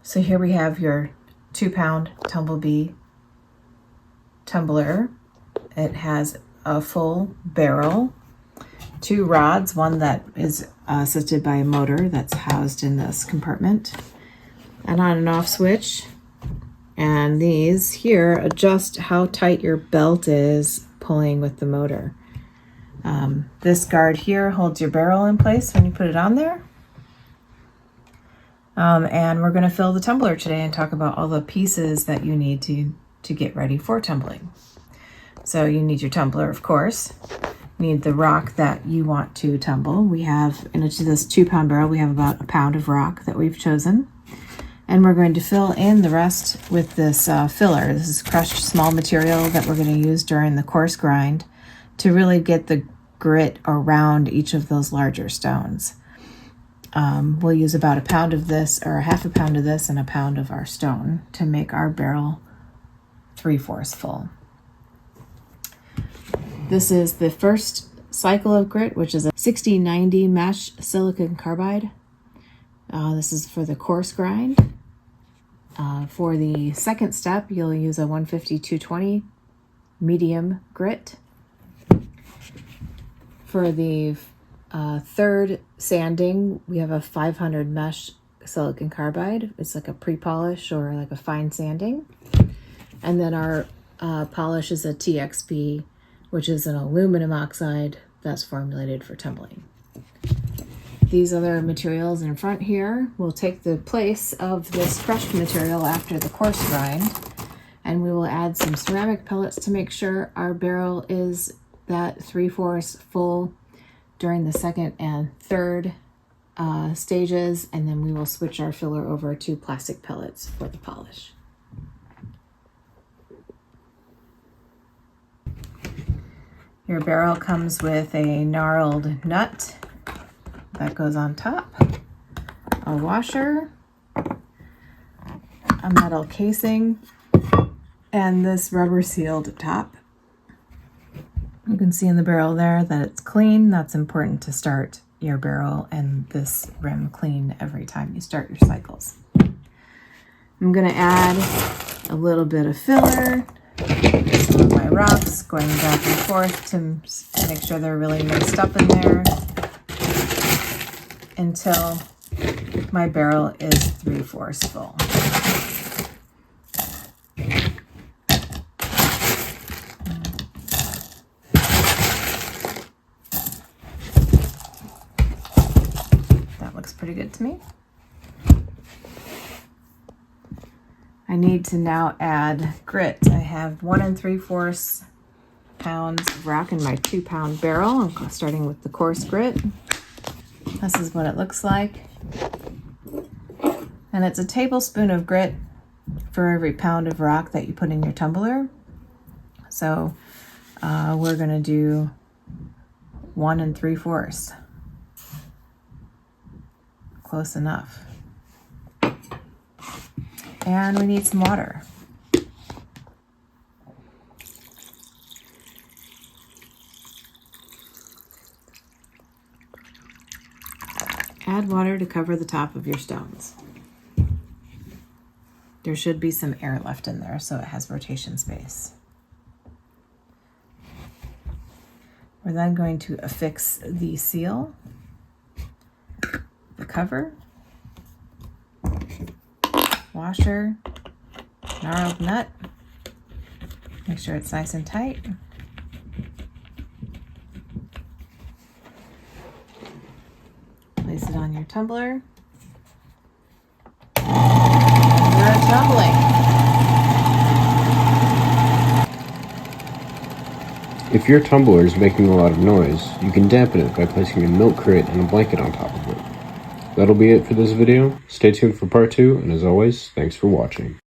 So here we have your 2-pound Tumblebee tumbler. It has a full barrel, 2 rods, one that is assisted by a motor that's housed in this compartment, an on and off switch, and these here adjust how tight your belt is pulling with the motor. This guard here holds your barrel in place when you put it on there. And we're going to fill the tumbler today and talk about all the pieces that you need to get ready for tumbling. So you need your tumbler, of course. You need the rock that you want to tumble. We have, in this 2-pound barrel, we have about a pound of rock that we've chosen. And we're going to fill in the rest with this filler. This is crushed small material that we're going to use during the coarse grind to really get the grit around each of those larger stones. We'll use about a pound of this, or a half a pound of this, and a pound of our stone to make our barrel 3/4 full. This is the first cycle of grit, which is a 6090 mesh silicon carbide. This is for the coarse grind. For the second step, you'll use a 150-220 medium grit. For the third sanding, we have a 500 mesh silicon carbide. It's like a pre-polish or like a fine sanding. And then our polish is a TXP, which is an aluminum oxide that's formulated for tumbling. These other materials in front here will take the place of this crushed material after the coarse grind, and we will add some ceramic pellets to make sure our barrel is that 3/4 full during the second and third stages, and then we will switch our filler over to plastic pellets for the polish. Your barrel comes with a gnarled nut that goes on top, a washer, a metal casing, and this rubber sealed top. You can see in the barrel there that it's clean. That's important to start your barrel and this rim clean every time you start your cycles. I'm going to add a little bit of filler, some of my rocks, going back and forth to make sure they're really mixed up in there until my barrel is 3/4 full. That looks pretty good to me. I need to now add grit. I have 1 3/4 pounds of rock in my 2-pound barrel. I'm starting with the coarse grit. This is what it looks like. And it's a tablespoon of grit for every pound of rock that you put in your tumbler. So we're going to do 1 3/4. Close enough. And we need some water. Add water to cover the top of your stones. There should be some air left in there so it has rotation space. We're then going to affix the seal, the cover, washer, gnarled nut. Make sure it's nice and tight. Place it on your tumbler. You're tumbling. If your tumbler is making a lot of noise, you can dampen it by placing a milk crate and a blanket on top of it. That'll be it for this video. Stay tuned for part 2, and as always, thanks for watching.